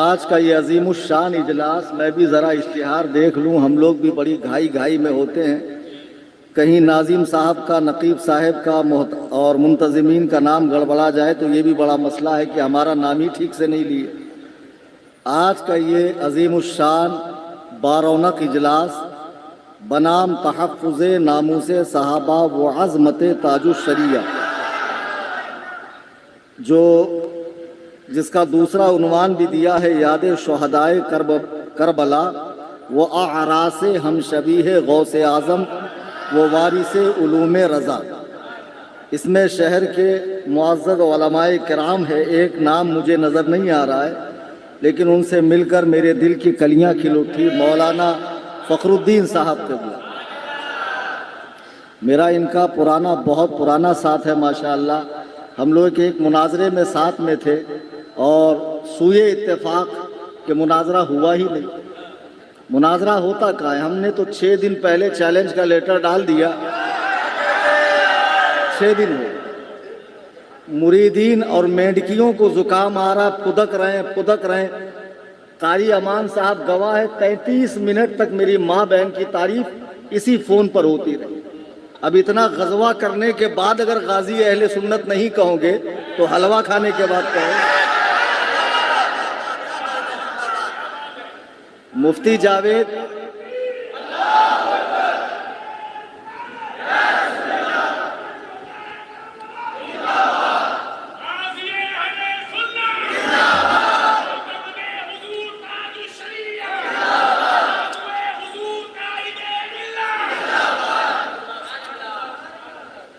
آج کا یہ عظیم الشان اجلاس، میں بھی ذرا اشتہار دیکھ لوں، ہم لوگ بھی بڑی گھائی میں ہوتے ہیں، کہیں ناظم صاحب کا، نقیب صاحب کا اور منتظمین کا نام گڑبڑا جائے تو یہ بھی بڑا مسئلہ ہے کہ ہمارا نام ہی ٹھیک سے نہیں لیے۔ آج کا یہ عظیم الشان بارونق اجلاس بنام تحفظ ناموس صحابہ و عظمت تاج الشریعہ، جس کا دوسرا عنوان بھی دیا ہے یاد شہدائے کربلا و اعراس ہم شبیہ غوث اعظم و وارث علوم رضا۔ اس میں شہر کے معزز علماء کرام ہے، ایک نام مجھے نظر نہیں آ رہا ہے لیکن ان سے مل کر میرے دل کی کلیاں کھل اٹھی، مولانا فخر الدین صاحب قبلہ۔ میرا ان کا بہت پرانا ساتھ ہے ماشاءاللہ، ہم لوگ ایک مناظرے میں ساتھ میں تھے اور سوئے اتفاق کہ مناظرہ ہوا ہی نہیں۔ مناظرہ ہوتا کہاں ہے؟ ہم نے تو 6 دن پہلے چیلنج کا لیٹر ڈال دیا، 6 دن ہو، مریدین اور مینڈکیوں کو زکام آ رہا، پدک رہے ہیں۔ قاری امان صاحب گواہ ہے، 33 منٹ تک میری ماں بہن کی تعریف اسی فون پر ہوتی رہی۔ اب اتنا غزوہ کرنے کے بعد اگر غازی اہل سنت نہیں کہو گے تو حلوہ کھانے کے بعد کہو۔ مفتی جاوید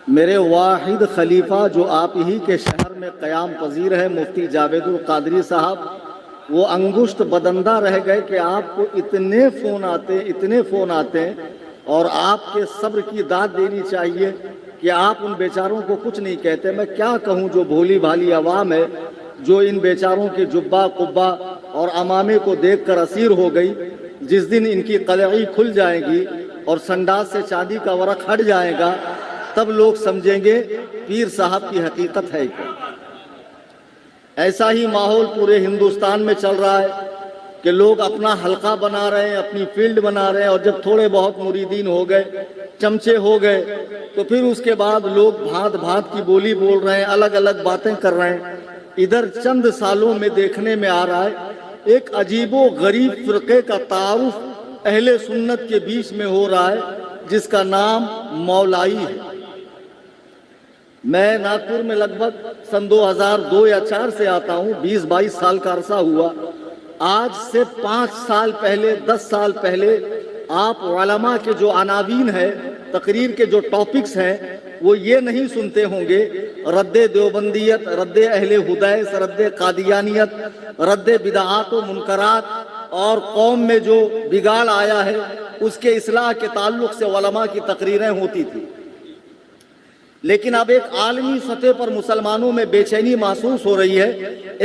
میرے واحد خلیفہ جو آپ ہی کے شہر میں قیام پذیر ہے، مفتی جاوید القادری صاحب، وہ انگشت بدندہ رہ گئے کہ آپ کو اتنے فون آتے ہیں اور آپ کے صبر کی داد دینی چاہیے کہ آپ ان بیچاروں کو کچھ نہیں کہتے۔ میں کیا کہوں، جو بھولی بھالی عوام ہے جو ان بیچاروں کے جبہ قبہ اور امامے کو دیکھ کر اسیر ہو گئی، جس دن ان کی قلعی کھل جائے گی اور سنڈاس سے چاندی کا ورق ہٹ جائے گا تب لوگ سمجھیں گے پیر صاحب کی حقیقت ہے کیا۔ ایسا ہی ماحول پورے ہندوستان میں چل رہا ہے کہ لوگ اپنا حلقہ بنا رہے ہیں، اپنی فیلڈ بنا رہے ہیں، اور جب تھوڑے بہت مریدین ہو گئے، چمچے ہو گئے، تو پھر اس کے بعد لوگ بھانت کی بولی بول رہے ہیں، الگ الگ باتیں کر رہے ہیں۔ ادھر چند سالوں میں دیکھنے میں آ رہا ہے ایک عجیب و غریب فرقے کا تعارف اہل سنت کے بیچ میں ہو رہا ہے جس کا نام مولائی ہے۔ میں ناگپور میں لگ بھگ سن 2002 یا 4 سے آتا ہوں، 20-22 سال کا عرصہ ہوا۔ آج سے 5 سال پہلے، 10 سال پہلے آپ علماء کے جو عناوین ہیں، تقریر کے جو ٹاپکس ہیں، وہ یہ نہیں سنتے ہوں گے رد دیوبندیت، رد اہل حدیث، رد قادیانیت، رد بدعات و منکرات، اور قوم میں جو بگاڑ آیا ہے اس کے اصلاح کے تعلق سے علماء کی تقریریں ہوتی تھی۔ لیکن اب ایک عالمی سطح پر مسلمانوں میں بے چینی محسوس ہو رہی ہے۔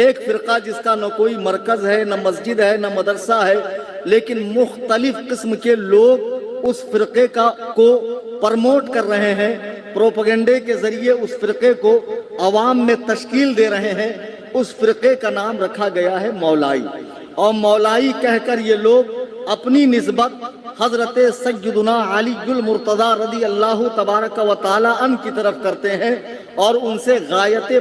ایک فرقہ جس کا نہ کوئی مرکز ہے، نہ مسجد ہے، نہ مدرسہ ہے، لیکن مختلف قسم کے لوگ اس فرقے کو پرموٹ کر رہے ہیں، پروپیگنڈے کے ذریعے اس فرقے کو عوام میں تشکیل دے رہے ہیں۔ اس فرقے کا نام رکھا گیا ہے مولائی، اور مولائی کہہ کر یہ لوگ اپنی نسبت حضرت سیدنا علی المرتضی رضی اللہ تبارک و تعالی عنہ کی طرف کرتے ہیں اور ان سے غایت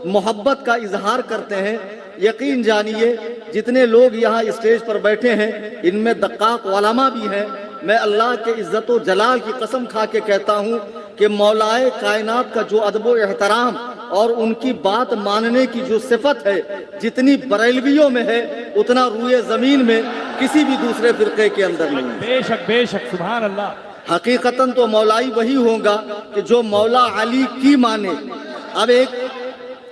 محبت کا اظہار کرتے ہیں۔ یقین جانیے جتنے لوگ یہاں اسٹیج پر بیٹھے ہیں ان میں دقاق علماء بھی ہیں۔ میں اللہ کے عزت و جلال کی قسم کھا کے کہتا ہوں کہ مولائے کائنات کا جو ادب و احترام اور ان کی بات ماننے کی جو صفت ہے، جتنی بریلویوں میں ہے اتنا روئے زمین میں کسی بھی دوسرے فرقے کے اندر نہیں ہے۔ بے شک سبحان اللہ۔ حقیقتاً تو مولائی وہی ہوگا کہ جو مولا علی کی مانے۔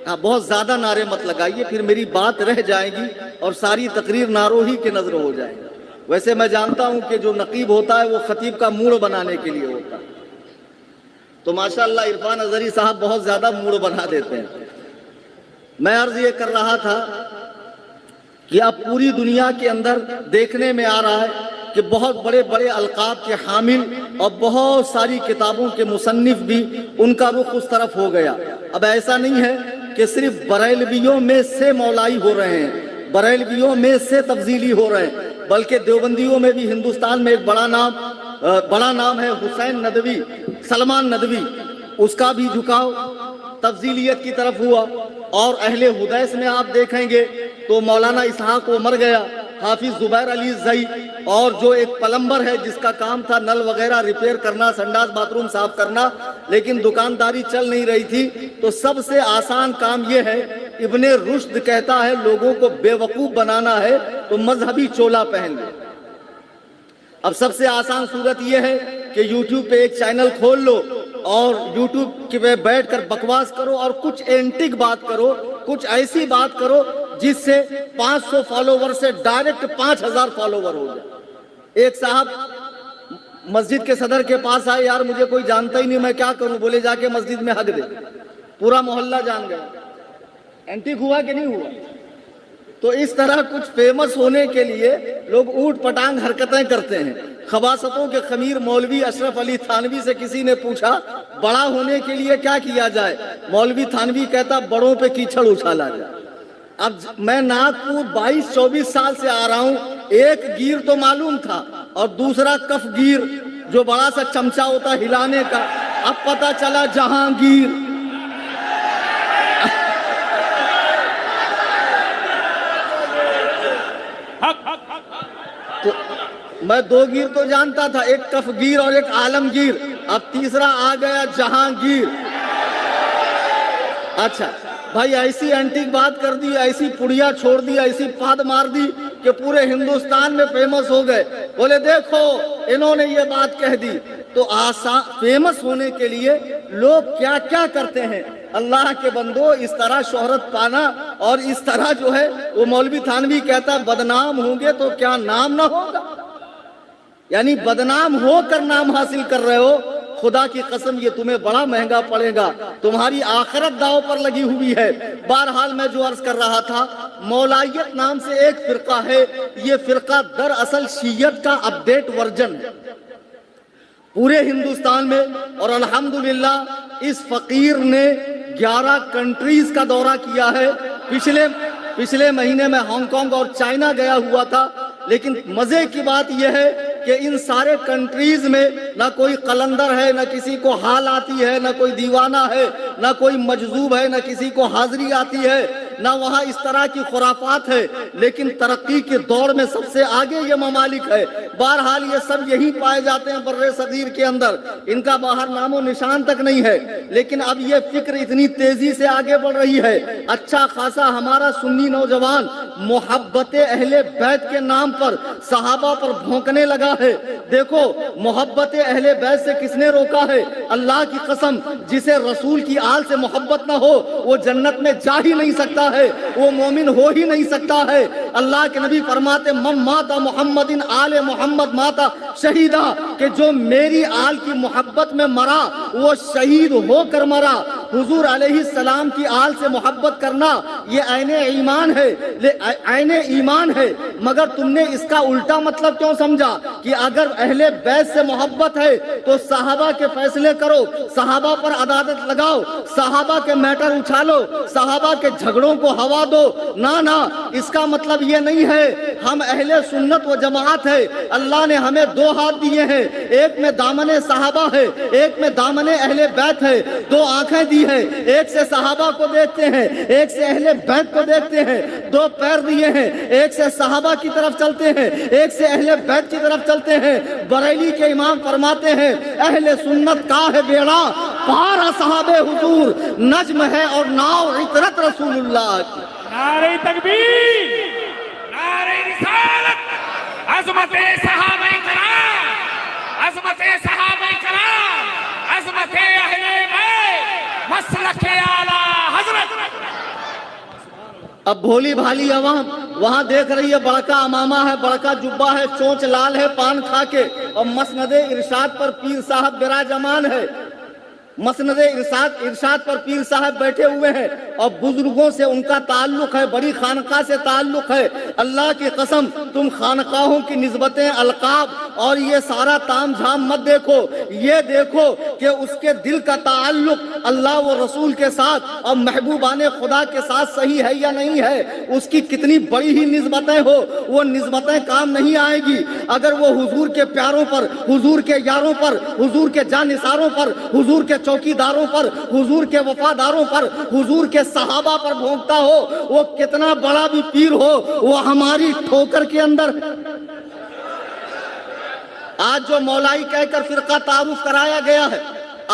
اب بہت زیادہ نعرے مت لگائیے، پھر میری بات رہ جائے گی اور ساری تقریر نعروں ہی کے نظر ہو جائے گی۔ ویسے میں جانتا ہوں کہ جو نقیب ہوتا ہے وہ خطیب کا موڑ بنانے کے لیے ہوتا ہے، تو ماشاءاللہ عرفان اظہری صاحب بہت زیادہ موڑ بنا دیتے ہیں۔ میں عرض یہ کر رہا تھا کہ اب پوری دنیا کے اندر دیکھنے میں آ رہا ہے کہ بہت بڑے بڑے القاب کے حامل اور بہت ساری کتابوں کے مصنف بھی ان کا رخ اس طرف ہو گیا۔ اب ایسا نہیں ہے کہ صرف بریلویوں میں سے مولائی ہو رہے ہیں، بریلویوں میں سے تفضیلی ہو رہے ہیں، بلکہ دیوبندیوں میں بھی ہندوستان میں ایک بڑا نام ہے حسین ندوی، سلمان ندوی، اس کا بھی جھکاؤ تفضیلیت کی طرف ہوا۔ اور اہل حدیث میں آپ دیکھیں گے تو مولانا اسحاق وہ مر گیا، حافظ زبیر علی زئی، اور جو ایک پلمبر ہے جس کا کام تھا نل وغیرہ ریپیئر کرنا، سنڈاس باتھ روم صاف کرنا، لیکن دکانداری چل نہیں رہی تھی، تو سب سے آسان کام یہ ہے، ابن رشد کہتا ہے لوگوں کو بے وقوف بنانا ہے تو مذہبی چولا پہن لو۔ اب سب سے آسان صورت یہ ہے کہ یوٹیوب پہ ایک چینل کھول لو اور یوٹیوب پہ بیٹھ کر بکواس کرو اور کچھ اینٹک بات کرو، کچھ ایسی بات کرو جس سے 500 فالوور سے ڈائریکٹ 5000 فالوور ہو جائے۔ ایک صاحب مسجد کے صدر کے پاس آئے، یار مجھے کوئی جانتا ہی نہیں، میں کیا کروں؟ بولے جا کے مسجد میں حق دے، پورا محلہ جان گیا۔ اینٹک ہوا کہ نہیں ہوا؟ تو اس طرح کچھ فیمس ہونے کے لیے لوگ اوٹ پٹانگ حرکتیں کرتے ہیں۔ خباستوں کے خمیر مولوی اشرف علی تھانوی سے کسی نے پوچھا بڑا ہونے کے لیے کیا کیا جائے؟ مولوی تھانوی کہتا بڑوں پہ کیچڑ اچھالا جائے۔ اب میں ناگپور 22-24 سال سے آ رہا ہوں، ایک گیر تو معلوم تھا اور دوسرا کف گیر جو بڑا سا چمچہ ہوتا ہلانے کا، اب پتا چلا جہانگیر۔ تو میں 2 گیر تو جانتا تھا، ایک کف گیر اور ایک عالمگیر، اب تیسرا آ گیا جہانگیر۔ اچھا بھائی، ایسی اینٹک بات کر دی، ایسی پڑیا چھوڑ دی، ایسی پاد مار دی کہ پورے ہندوستان میں فیمس ہو گئے۔ بولے دیکھو انہوں نے یہ بات کہہ دی۔ تو فیمس ہونے کے لیے لوگ کیا کیا کرتے ہیں۔ اللہ کے بندو، اس طرح شہرت پانا اور اس طرح جو ہے، وہ مولوی تھانوی کہتا بدنام ہوں گے تو کیا نام نہ ہوگا؟ یعنی بدنام ہو کر نام حاصل کر رہے ہو، خدا کی قسم یہ تمہیں بڑا مہنگا پڑے گا، تمہاری آخرت داؤ پر لگی ہوئی ہے۔ بہرحال میں جو عرض کر رہا تھا، مولائیت نام سے ایک فرقہ ہے، یہ فرقہ دراصل شیعت کا اپڈیٹ ورژن ہے پورے ہندوستان میں۔ اور الحمدللہ اس فقیر نے 11 کنٹریز کا دورہ کیا ہے۔ پچھلے مہینے میں ہانگ کانگ اور چائنا گیا ہوا تھا، لیکن مزے کی بات یہ ہے کہ ان سارے کنٹریز میں نہ کوئی قلندر ہے، نہ کسی کو حال آتی ہے، نہ کوئی دیوانہ ہے، نہ کوئی مجذوب ہے، نہ کسی کو حاضری آتی ہے، نہ وہاں اس طرح کی خرافات ہے، لیکن ترقی کے دور میں سب سے آگے یہ ممالک ہے۔ بہرحال یہ سب یہی پائے جاتے ہیں بر صغیر کے اندر، ان کا باہر نام و نشان تک نہیں ہے۔ لیکن اب یہ فکر اتنی تیزی سے آگے بڑھ رہی ہے، اچھا خاصا ہمارا سنی نوجوان محبت اہل بیت کے نام پر صحابہ پر بھونکنے لگا ہے۔ دیکھو محبت اہل بیت سے کس نے روکا ہے؟ اللہ کی قسم، جسے رسول کی آل سے محبت نہ ہو وہ جنت میں جا ہی نہیں سکتا ہے، وہ مومن ہو ہی نہیں سکتا ہے۔ اللہ کے نبی فرماتے من ماتا محمد آل محمد ماتا شہیدہ، کہ جو میری آل کی محبت میں مرا وہ شہید ہو کر مرا۔ حضور علیہ السلام کی آل سے محبت کرنا یہ عین ایمان ہے، عین ایمان ہے۔ مگر تم نے اس کا الٹا مطلب کیوں سمجھا کہ اگر اہل بیت سے محبت ہے تو صحابہ کے فیصلے کرو، صحابہ پر عدالت لگاؤ، صحابہ کے میٹر اچھالو، صحابہ کے جھگڑوں کو ہوا دو۔ نہ اس کا مطلب یہ نہیں ہے۔ ہم اہل سنت و جماعت ہے، اللہ نے ہمیں 2 ہاتھ دیے ہیں، ایک میں دامن صحابہ ہے، ایک میں دامن اہل بیت ہے، 2 آنکھیں دی ہیں، ایک سے صحابہ کو دیکھتے ہیں، ایک سے اہل بیت کو دیکھتے ہیں، 2 پیر دیے ہیں، ایک سے صحابہ کی طرف چلتے ہیں، ایک سے اہل بیت کی طرف چلتے ہیں۔ بریلی کے امام فرماتے ہیں اہل سنت کا ہے بیڑا پار اصحاب حضور، نجم ہے اور ناؤ عطرت رسول اللہ کی۔ نعرہ تکبیر، نعرہ رسالت، عظمت صحابہ کرام، عظمت صحابہ کرام، عظمت اہل بیت، مسلک اعلیٰ حضرت۔ اب بھولی بھالی عوام وہاں دیکھ رہی ہے، بڑکا امامہ ہے، بڑکا جبہ ہے، چونچ لال ہے پان کھا کے، اور مسند ارشاد پر پیر صاحب براجمان ہے، مسند ارشاد پر پیر صاحب بیٹھے ہوئے ہیں اور بزرگوں سے ان کا تعلق ہے، بڑی خانقاہ سے تعلق ہے۔ اللہ کی قسم تم خانقاہوں کی نسبتیں، القاب اور یہ سارا تام جھام مت دیکھو، یہ دیکھو کہ اس کے دل کا تعلق اللہ و رسول کے ساتھ اور محبوبان خدا کے ساتھ صحیح ہے یا نہیں ہے۔ اس کی کتنی بڑی ہی نسبتیں ہو، وہ نسبتیں کام نہیں آئے گی اگر وہ حضور کے پیاروں پر، حضور کے یاروں پر، حضور کے جانثاروں پر، حضور کے چوکیداروں پر، حضور کے وفاداروں پر، حضور کے صحابہ پر بھونکتا ہو۔ وہ کتنا بڑا بھی پیر ہو، وہ ہماری ٹھوکر کے اندر۔ آج جو مولائی کہہ کر فرقہ تعارف کرایا گیا ہے،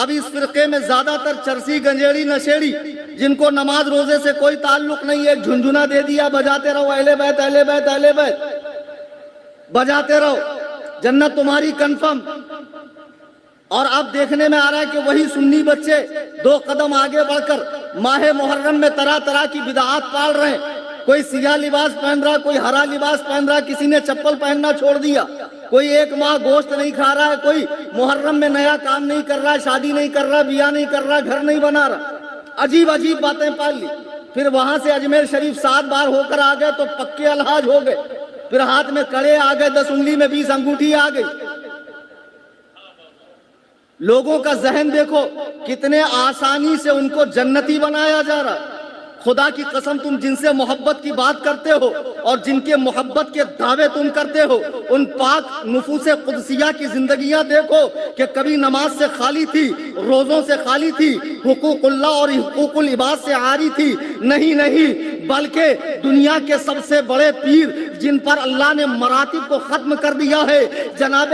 اب اس فرقے میں زیادہ تر چرسی، گنجیڑی، نشیڑی، جن کو نماز روزے سے کوئی تعلق نہیں، ایک جھنجھنا دے دیا، بجاتے رہو اہل بیت اہل بیت اہل بیت، بجاتے رہو، جنت تمہاری کنفرم۔ اور اب دیکھنے میں آ رہا ہے کہ وہی سنی بچے 2 قدم آگے بڑھ کر ماہ محرم میں طرح طرح کی بدعات پال رہے ہیں۔ کوئی سیاہ لباس پہن رہا، کوئی ہرا لباس پہن رہا، کسی نے چپل پہننا چھوڑ دیا، کوئی 1 ماہ گوشت نہیں کھا رہا ہے، کوئی محرم میں نیا کام نہیں کر رہا، شادی نہیں کر رہا، بیاہ نہیں کر رہا، گھر نہیں بنا رہا، عجیب عجیب باتیں پال لی۔ پھر وہاں سے اجمیر شریف 7 بار ہو کر آ گئے تو پکے الحاج ہو گئے، پھر ہاتھ میں کڑے آ گئے، 10 انگلی میں 20 انگوٹھی آ گئی۔ لوگوں کا ذہن دیکھو کتنے آسانی سے ان کو جنتی بنایا جا رہا۔ خدا کی قسم تم جن سے محبت کی بات کرتے ہو اور جن کے محبت کے دعوے تم کرتے ہو، ان پاک نفوس قدسیہ کی زندگیاں دیکھو کہ کبھی نماز سے خالی تھی، روزوں سے خالی تھی، حقوق اللہ اور حقوق العباد سے عاری تھی، نہیں، بلکہ دنیا کے سب سے بڑے پیر جن پر اللہ نے مراتب کو ختم کر دیا ہے، جناب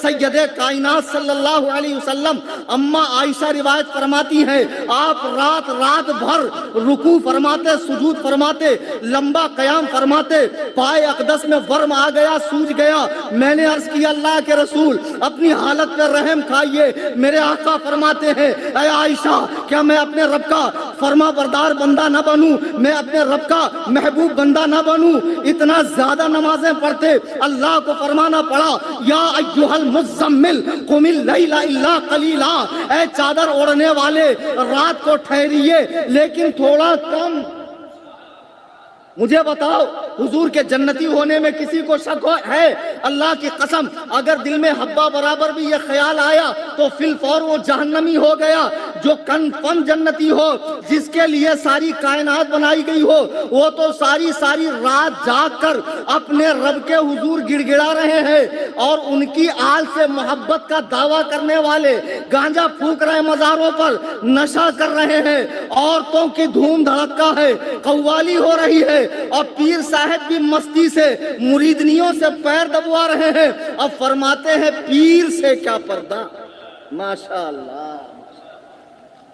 سید کائنات صلی اللہ علیہ وسلم، اماں عائشہ روایت فرماتی ہیں، آپ رات بھر رکوع فرماتے، سجود فرماتے، لمبا قیام فرماتے، پائے اقدس میں ورم آ گیا، سوج گیا۔ میں نے عرض کیا اللہ کے رسول اپنی حالت پہ رحم کھائیے۔ میرے آقا فرماتے ہیں اے عائشہ کیا میں اپنے رب کا فرما بردار بندہ نہ بنوں، میں اپنے رب کا محبوب بندہ نہ بنوں؟ اتنا زیادہ نمازیں پڑھتے، اللہ کو فرمانا پڑا یا ایھا المزمل قم اللیل الا قلیلا، اے چادر اوڑھنے والے رات کو ٹھہریے لیکن تھوڑا کم۔ مجھے بتاؤ حضور کے جنتی ہونے میں کسی کو شک ہے؟ اللہ کی قسم اگر دل میں حبہ برابر بھی یہ خیال آیا تو فی الفور وہ جہنمی ہو گیا۔ جو کنفرم جنتی ہو، جس کے لیے ساری کائنات بنائی گئی ہو، وہ تو ساری رات جاگ کر اپنے رب کے حضور گڑ گڑا رہے ہیں، اور ان کی آل سے محبت کا دعویٰ کرنے والے گانجا پھونک رہے مزاروں پر، نشہ کر رہے ہیں، عورتوں کی دھوم دھڑکا ہے، قوالی ہو رہی ہے، اور پیر صاحب بھی مستی سے مریدنیوں سے پیر دبوا رہے ہیں۔ اب فرماتے ہیں پیر سے کیا پردہ۔ ماشاءاللہ،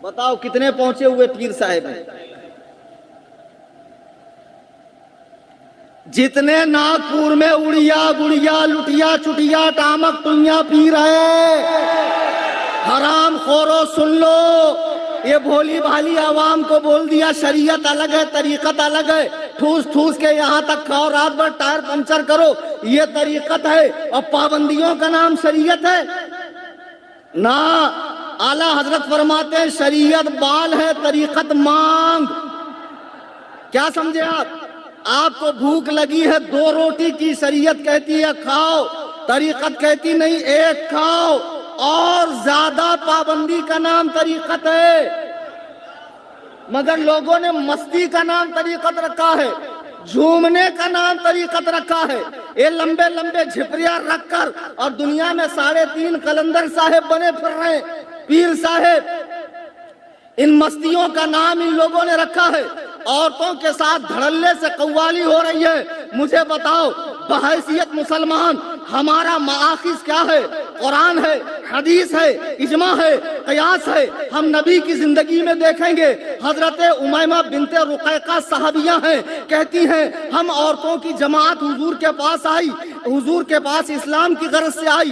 بتاؤ کتنے پہنچے ہوئے پیر صاحب ہیں؟ جتنے ناگپور میں اڑیا گڑیا لٹیا چٹیا ٹامک ٹویاں پی رہے، حرام خورو سن لو، یہ بھولی بھالی عوام کو بول دیا شریعت الگ ہے، طریقت الگ ہے، ٹھوس کے یہاں تک کھاؤ، رات بھر ٹائر پنچر کرو، یہ طریقت ہے، اور پابندیوں کا نام شریعت ہے؟ نہ، اعلیٰ حضرت فرماتے ہیں شریعت بال ہے، طریقت مانگ۔ کیا سمجھے آپ کو بھوک لگی ہے 2 روٹی کی، شریعت کہتی ہے کھاؤ، طریقت کہتی نہیں 1 کھاؤ، اور زیادہ پابندی کا نام طریقت ہے۔ مگر لوگوں نے مستی کا نام طریقت رکھا ہے، جھومنے کا نام طریقت رکھا ہے، یہ لمبے لمبے جھپریاں رکھ کر، اور دنیا میں 3.5 قلندر صاحب بنے پھر رہے ہیں، پیر صاحب۔ ان مستیوں کا نام ان لوگوں نے رکھا ہے، عورتوں کے ساتھ دھڑلے سے قوالی ہو رہی ہے۔ مجھے بتاؤ بحیثیت مسلمان ہمارا مآخذ کیا ہے؟ قرآن ہے، حدیث ہے، اجماع ہے، قیاس ہے۔ ہم نبی کی زندگی میں دیکھیں گے، حضرت امیمہ بنت رقیقہ صحابیہ ہیں، کہتی ہیں ہم عورتوں کی جماعت حضور کے پاس آئی، حضور کے پاس اسلام کی غرض سے آئی،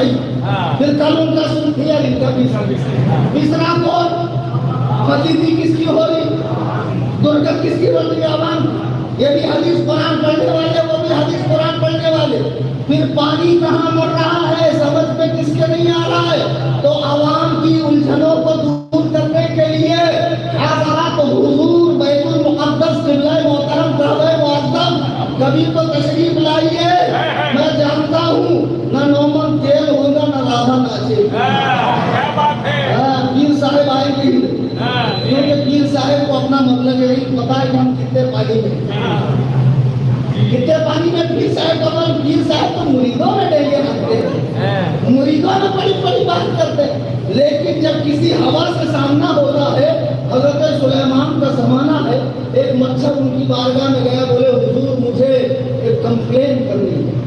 صحیح. پھر کل ان کا سن کیا ان کا بھی صحیح. تیسرا کون؟ فقیری کس کی ہو رہی؟ درگت کس کی ہو رہی عوام؟ یہ بھی حدیث قرآن پڑھنے والے، وہ بھی حدیث قرآن پڑھنے والے. پھر پانی کہاں مر رہا ہے، سمجھ میں کس کے نہیں آ رہا ہے؟ تو عوام کی الجھنوں کو دور کرنے کے لیے حضرات حضور بیت المقدس قبلہ محترم کعبہ معظم کبھی تو تشریف لائیے. میں جانتا ہوں نہ نومن تیل ہوگا نہ رادھا ناچے. پیر صاحب آئیں گے کیونکہ پیر صاحب کو اپنا مطلب یہی پتا ہے کہ ہم کتنے پانی میں کتنے پانی میں. پیر صاحب کا مطلب پیر صاحب تو مریدوں میں ڈیلے رکھتے ہیں، مریدوں میں بڑی بڑی بات کرتے ہیں. لیکن جب کسی ہوا سے سامنا ہوتا ہے، حضرت سلیمان کا زمانہ ہے، ایک مچھر ان کی بارگاہ میں گیا، بولے حضور مجھے ایک کمپلین کرنی ہے.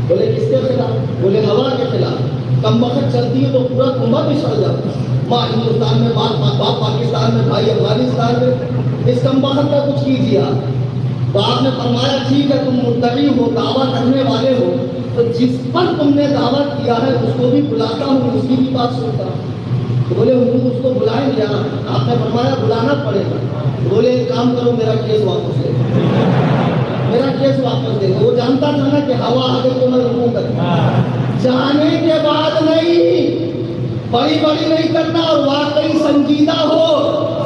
بولے کس کے خلاف؟ بولے ہوا کے خلاف. کم وقت چلتی ہے تو پورا کنبہ بھی سڑ جاتا ہے. ماں ہندوستان میں، باپ پاکستان میں، بھائی افغانستان میں. اس کم وقت کا کچھ کیجیے آپ. تو آپ نے فرمایا ٹھیک ہے تم مدعی ہو، دعویٰ کرنے والے ہو، تو جس پر تم نے دعویٰ کیا ہے اس کو بھی بلاتا ہوں، اس کی بھی بات سنتا ہوں. تو بولے حضور اس کو بلائیں گے؟ آپ نے فرمایا بلانا پڑے گا. بولے ایک کام کرو، میرا کیس واپس لے لو، میرا کیس واپس دے دو. وہ جانتا تھا نا کہ ہوا آگے تو میں رکوں گا. جانے کے بعد نہیں، بڑی بڑی نہیں کرنا، اور واقعی سنجیدہ ہو.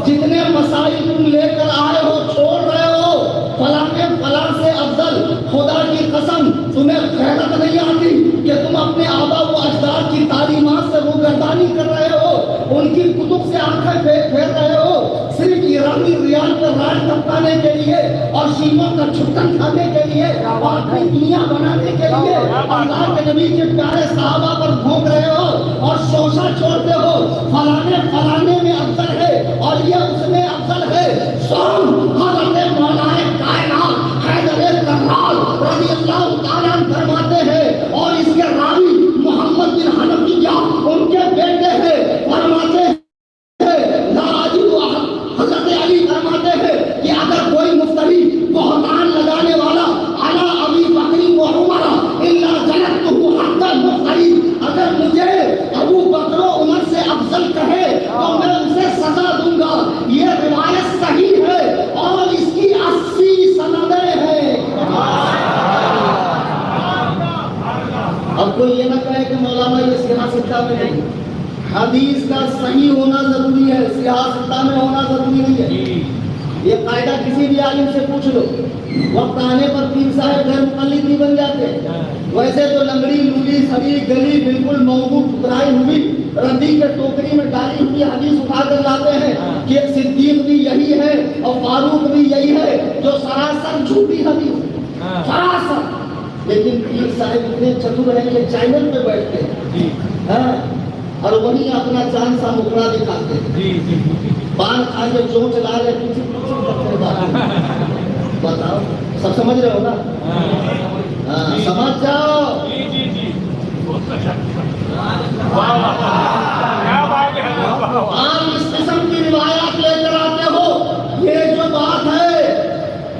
جتنے مسائل تم لے کر آئے ہو، چھوڑ رہے ہو، فلاں فلاں سے افضل، خدا کی قسم تمہیں غیرت نہیں آتی کہ تم اپنے آبا و اجداد کی تعلیمات سے روگردانی کر رہے ہو، ان کی کتب سے آنکھیں پھیر رہے ہو، صرف ایرانی ریال پر راج ٹپکانے کے لیے اور شیعوں کا چھٹن کھانے کے لیے اور اپنی دنیا بنانے کے لیے اللہ کے نبی کے پیارے صحابہ پر بھونک رہے ہو اور شوشہ چھوڑتے ہو. فلانے میں افضل ہے اور یہ اس میں افضل ہے. سن حضرت مولانا کائنات حیدر کررال رضی اللہ تعالیٰ فرماتے ہیں، اور اس کے راوی محمد بن حنفیہ ان کے بیٹے ہیں، فرماتے ہیں حضرت علی فرماتے ہیں کہ اگر کوئی مفتری بہتان لگانے والا علی ابی بکر و عمر الا جلدته حد المفتری، اگر مجھے ابو بکر و عمر سے افضل کہے تو میں اسے سزا دوں گا. یہ روایت صحیح ہے اور اس کی 80 سندیں ہیں. اب کوئی یہ نہ کہے کہ مولانا یہ سیاستہ میں نہیں. حدیث کا صحیح ہونا ضروری ہے، سیاستہ میں ہونا ضروری نہیں ہے. یہ قاعدہ کسی بھی عالم سے پوچھ لو، وقت آنے پر پیر صاحب غیر مقلد نہیں بن جاتے. ویسے تو لنگڑی لولی سڑی گلی بالکل موضوع ٹکرائی ہوئی ردی کے ٹوکری میں ڈالی ہوئی حدیث اٹھا کر لاتے ہیں کہ صدیق بھی یہی ہے اور فاروق بھی یہی ہے، جو سراسر جھوٹی حدیث سراسر. لیکن پیر صاحب اتنے چتر ہیں کہ چینل پہ بیٹھتے ہیں اور وہیں اپنا چاند سا مکڑا دکھاتے ہیں. پان کھا کے چونچ لا رہے بتاؤ. سب سمجھ رہے ہو نا؟ سمجھ جاؤ. آپ اس قسم کی روایات لے کر آتے ہو. یہ جو بات ہے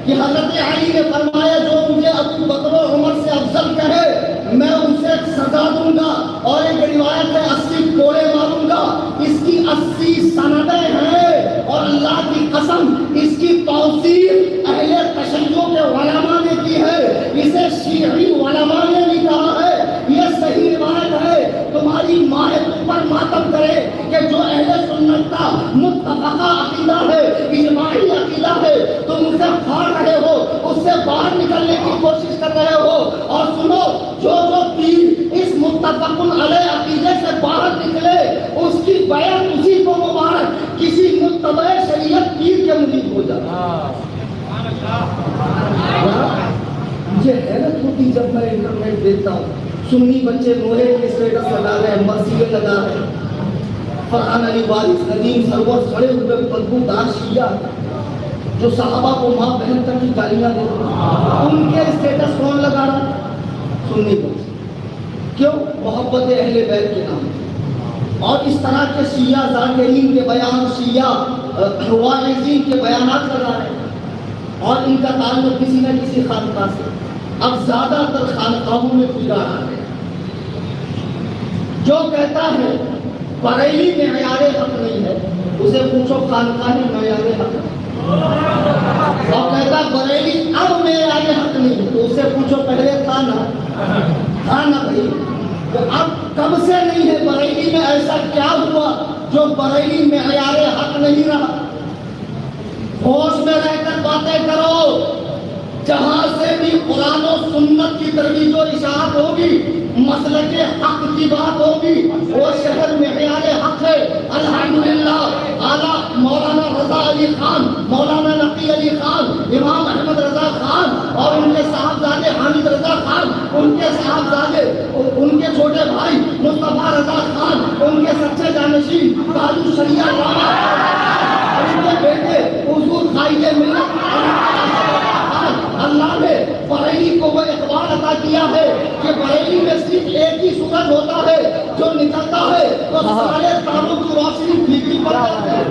کہ حضرت علی نے فرمایا جو مجھے ابو بکر و عمر سے افضل کہے میں اسے سزا دوں گا، اور ایک روایت ہے 80 کوڑے ماروں گا. اس کی 80 سندیں ہیں اور اللہ کی قسم اس کی توثیق اہل تشیع کے علماء نے کی ہے، اسے شیعی علماء نے بھی کہا ہے. یہ صحیح روایت ہے. تمہاری ماں پر ماتم کرے کہ جو اہل سنت کا متفقہ عقیدہ ہے، اجماعی عقیدہ ہے، تم اسے پھاڑ رہے ہو، اس سے باہر نکلنے کی کوشش کر رہے ہو. اور سنو، جو پیر اس متفق علیہ عقیدے سے باہر نکلے اس کی بیعت اسی کو مبارک، کسی متبع شریعت پیر کے مرید ہو جائے. مجھے حیرت ہوتی جب میں انٹرنیٹ دیکھتا ہوں، سنی بچے لوہے کے اسٹیٹس لگا رہے ہیں، مسجدیں لگا رہے ہیں. فرحان علی وارث ندیم سرور کھڑے ہوئے بدبودار شیعہ جو صحابہ کو ماں بہن تک کی گالیاں دے رہے ہیں، ان کے اسٹیٹس کون لگا رہا ہے؟ سنی بچے. کیوں؟ محبت اہل بیت کے نام. اور اس طرح کے شیعہ ذاکرین کے بیان، شیعہ واعظین کے بیانات لگا رہے ہیں اور ان کا تعلق کسی نہ کسی خانقاہ سے. اب زیادہ تر خانقاہوں میں پجار آ گئے. جو کہتا ہے بریلی معیار حق نہیں ہے، اسے پوچھو خانقاہ معیار حق ہے، اور کہتا بریلی اب معیار حق نہیں ہے، تو اسے پوچھو پہلے تھا نا بھائی، تو اب کب سے نہیں ہے بریلی میں؟ ایسا کیا ہوا جو بریلی معیار حق نہیں رہا؟ ہوش میں رہ کر باتیں کرو، جہاں سے بھی قرآن و سنت کی ترویج و اشاعت ہوگی، مسلک حق کی بات ہوگی، وہ شہر معیار حق ہے۔ الحمدللہ اعلیٰ مولانا رضا علی خان، مولانا نقی علی خان، امام احمد رضا خان اور ان کے صاحبزادے حامد رضا خان، ان کے صاحبزادے ان کے چھوٹے بھائی مصطفیٰ رضا خان، ان کے سچے جانشین کالو شریعہ راما اور ان کے بیٹے حضور خائج ملت اللہ نے بریلی کو وہ اقبال عطا کیا ہے کہ بریلی میں صرف ایک ہی سورج ہوتا ہے جو نکلتا ہے تو سارے تاروں کی روشنی پھیکی پڑ جاتی ہے۔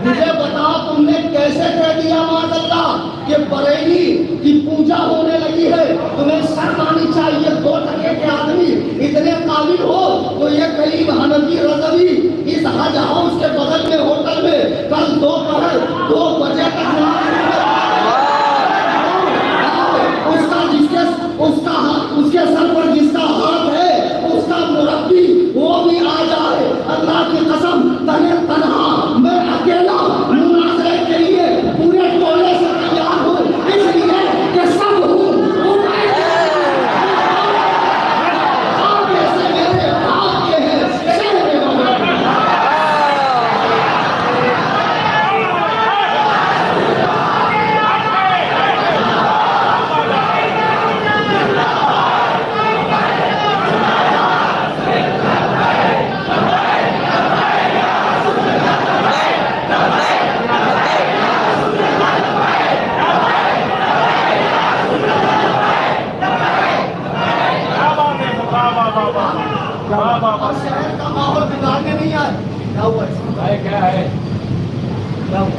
مجھے بتاؤ تم نے کیسے کہہ دیا معاذ اللہ کہ بریلی کی پوجا ہونے لگی ہے؟ تمہیں شرم آنی چاہیے، 2 ٹکے کے آدمی اتنے قابل ہو تو یہ قریب حنفی رضوی اس حج ہاؤس کے بغل میں ہوٹل میں کل دوپہر 2 بجے تک اس کے سر پر جس کا ہاتھ ہے اس کا مربی وہ بھی آ جائے، اللہ کی قسم تنہا میں اکیلا مناظرے کے لیے پورے ٹولے سے تیار ہوں، اس لیے کہ سب ہوں آپ ایسے میرے آپ کے ہیں شہر شہر کا ماحول بگاڑنے نہیں آئے۔ کیا ہوا ہے؟ کیا ہے؟ کیا ہوا؟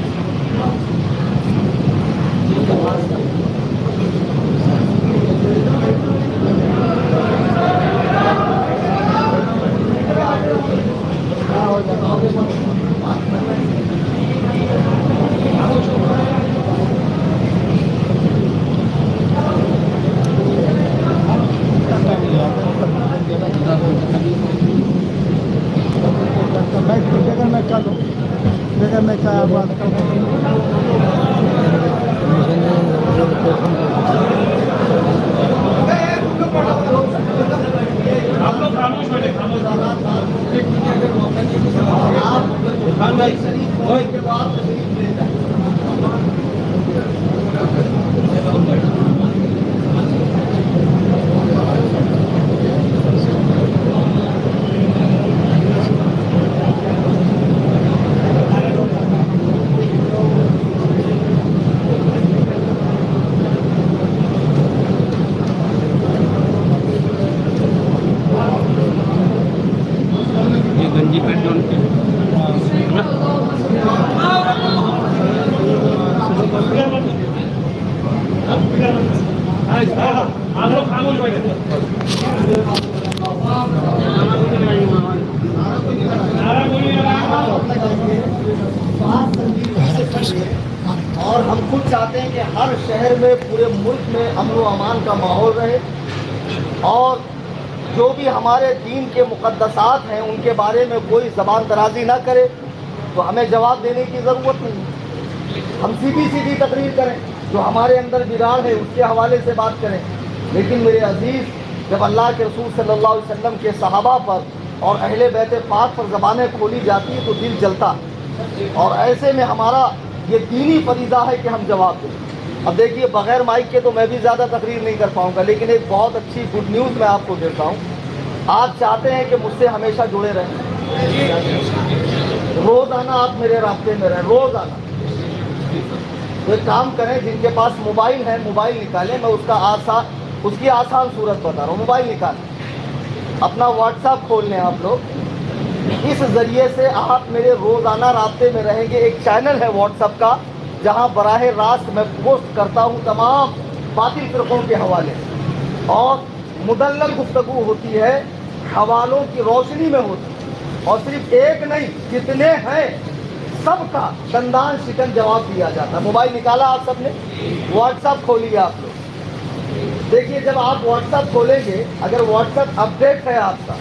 میں کیا بات کروں؟ آپ لوگ خاموش بیٹھے، خاموش گنجی پیٹرول آپ لوگ خاموش بیٹھے۔ اور ہم خود چاہتے ہیں کہ ہر شہر میں پورے ملک میں امن و امان کا ماحول رہے، اور جو بھی ہمارے دین کے مقدسات ہیں ان کے بارے میں کوئی زبان درازی نہ کرے تو ہمیں جواب دینے کی ضرورت نہیں، ہم سیدھی تقریر کریں، جو ہمارے اندر بگاڑ ہے اس کے حوالے سے بات کریں۔ لیکن میرے عزیز، جب اللہ کے رسول صلی اللہ علیہ وسلم کے صحابہ پر اور اہل بیت پاک پر زبانیں کھولی جاتی ہیں تو دل جلتا، اور ایسے میں ہمارا یہ دینی فریضہ ہے کہ ہم جواب دیں۔ اب دیکھیے، بغیر مائک کے تو میں بھی زیادہ تقریر نہیں کر پاؤں گا، لیکن ایک بہت اچھی گڈ نیوز میں آپ کو دیتا ہوں۔ آپ چاہتے ہیں کہ مجھ سے ہمیشہ جڑے رہیں، روزانہ آپ میرے رابطے میں رہیں، روزانہ۔ تو ایک کام کریں، جن کے پاس موبائل ہے موبائل نکالیں، میں اس کی آسان صورت بتا رہا ہوں۔ موبائل نکالیں، اپنا واٹس ایپ کھول لیں آپ لوگ، اس ذریعے سے آپ میرے روزانہ رابطے میں رہیں گے۔ ایک چینل ہے واٹس ایپ کا جہاں براہ راست میں پوسٹ کرتا ہوں تمام باطل فرقوں کے حوالے سے۔ اور مدلل گفتگو ہوتی ہے، حوالوں کی روشنی میں ہوتی ہے، اور صرف ایک نہیں جتنے ہیں سب کا دندان شکن جواب دیا جاتا ہے۔ موبائل نکالا آپ سب نے، واٹس ایپ کھولیے آپ لوگ، دیکھیے جب آپ واٹس ایپ کھولیں گے، اگر واٹس ایپ اپڈیٹ ہے آپ کا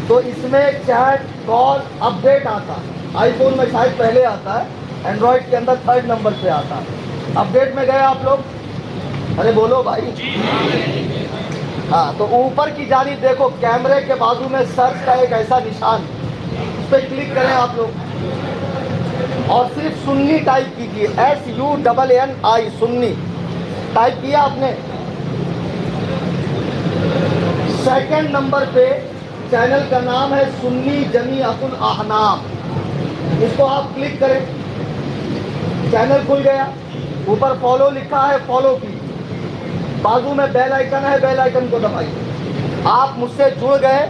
تو اس میں چیٹ کال اپڈیٹ آتا ہے۔ آئی فون میں شاید پہلے آتا ہے، اینڈرائڈ کے اندر 3rd نمبر پہ آتا ہے۔ اپڈیٹ میں گئے آپ لوگ؟ ارے بولو بھائی۔ ہاں، تو اوپر کی جانب دیکھو، کیمرے کے بازو میں سرچ کا ایک ایسا نشان، اس پہ کلک کریں آپ لوگ اور صرف سنی ٹائپ کیجیے، SUNNI سنی ٹائپ کیا آپ نے۔ 2nd نمبر پہ چینل کا نام ہے سنی جمیعۃ الاحناف، اس کو آپ کلک کریں، چینل کھل گیا، اوپر فالو لکھا ہے، فالو کی، بازو میں بیل آئیکن ہے، بیل آئیکن کو دبائیے۔ آپ مجھ سے جڑ گئے،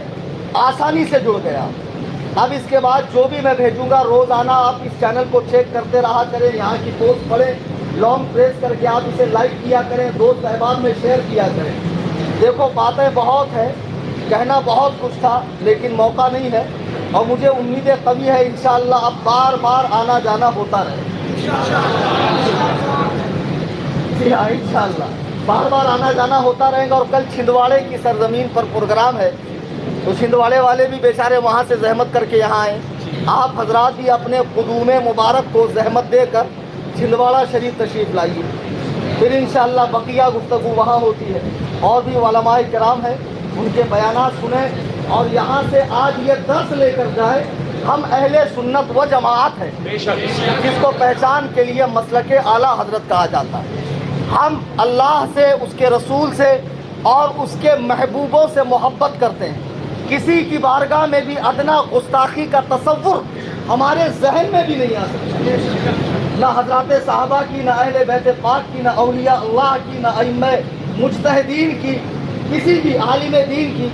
آسانی سے جڑ گئے آپ۔ اب اس کے بعد جو بھی میں بھیجوں گا روزانہ آپ اس چینل کو چیک کرتے رہا کریں، یہاں کی پوسٹ پڑھیں، لانگ پریس کر کے آپ اسے لائک کیا کریں، دوست احباب میں شیئر کیا کریں۔ دیکھو باتیں بہت ہیں، کہنا بہت کچھ تھا، لیکن موقع نہیں ہے، اور مجھے امیدیں قوی ہے انشاءاللہ اب بار بار آنا جانا ہوتا رہے۔ جی ہاں، انشاءاللہ بار بار آنا جانا ہوتا رہے گا۔ اور کل چھندواڑے کی سرزمین پر پروگرام ہے، تو چھندواڑے والے بھی بیچارے وہاں سے زحمت کر کے یہاں آئیں، آپ حضرات بھی اپنے قدوم مبارک کو زحمت دے کر چھندواڑہ شریف تشریف لائیے، پھر انشاءاللہ بقیہ گفتگو وہاں ہوتی ہے۔ اور بھی علماء کرام ہیں، ان کے بیانات سنیں، اور یہاں سے آج یہ درس لے کر جائے، ہم اہل سنت و جماعت ہیں، جس کو پہچان کے لیے مسلک اعلیٰ حضرت کہا جاتا ہے۔ ہم اللہ سے، اس کے رسول سے اور اس کے محبوبوں سے محبت کرتے ہیں، کسی کی بارگاہ میں بھی ادنا گستاخی کا تصور ہمارے ذہن میں بھی نہیں آ سکتا، نہ حضرات صحابہ کی، نہ اہل بیت پاک کی، نہ اولیاء اللہ کی، نہ ائمہ مجتہدین کی، کسی بھی عالم دین کی۔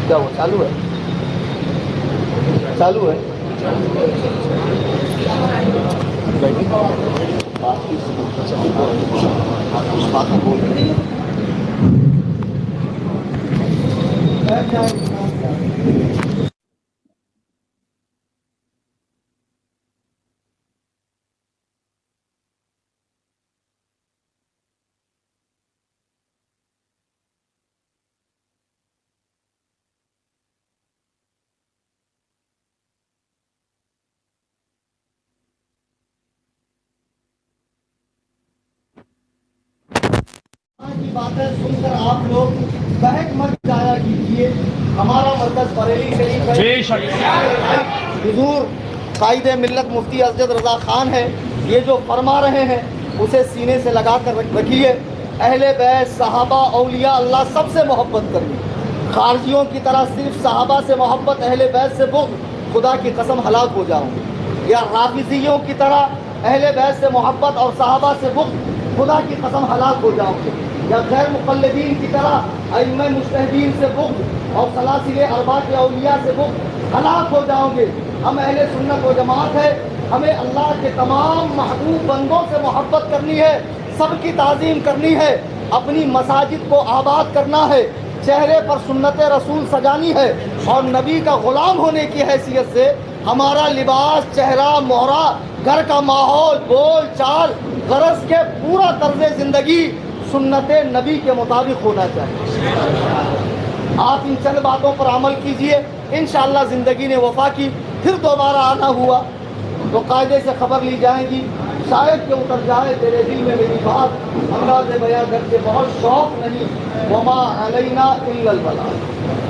کیا وہ چالو ہے؟ چالو ہے؟ کی باتیں سن کر آپ لوگ بہک مت جایا کیجیے۔ ہمارا مرکز بریلی شریف ہے، حضور قائد ملت مفتی اسجد رضا خان ہے، یہ جو فرما رہے ہیں اسے سینے سے لگا کر رکھیے۔ اہل بیت، صحابہ، اولیاء اللہ سب سے محبت کرنی، خارجیوں کی طرح صرف صحابہ سے محبت، اہل بیت سے بغض، خدا کی قسم ہلاک ہو جاؤں گے، یا رافضیوں کی طرح اہل بیت سے محبت اور صحابہ سے بغض، خدا کی قسم ہلاک ہو جاؤ گے، یا غیر مقلدین کی طرح ائمہ مجتہدین سے بغض اور سلاسل اربعہ کے اولیاء سے بغض، ہلاک ہو جاؤ گے۔ ہم اہل سنت و جماعت ہے، ہمیں اللہ کے تمام محبوب بندوں سے محبت کرنی ہے، سب کی تعظیم کرنی ہے، اپنی مساجد کو آباد کرنا ہے، چہرے پر سنت رسول سجانی ہے، اور نبی کا غلام ہونے کی حیثیت سے ہمارا لباس، چہرہ، مہرہ، گھر کا ماحول، بول چال، غرض کے پورا طرز زندگی سنت نبی کے مطابق ہونا چاہیے۔ آپ ان چند باتوں پر عمل کیجئے، انشاءاللہ زندگی نے وفا کی، پھر دوبارہ آنا ہوا تو قاعدے سے خبر لی جائے گی، شاید کہ اتر جائے تیرے دل میں میری بات، انداز بیاں کر کے بہت شوق نہیں، وما علینا الا البلاغ۔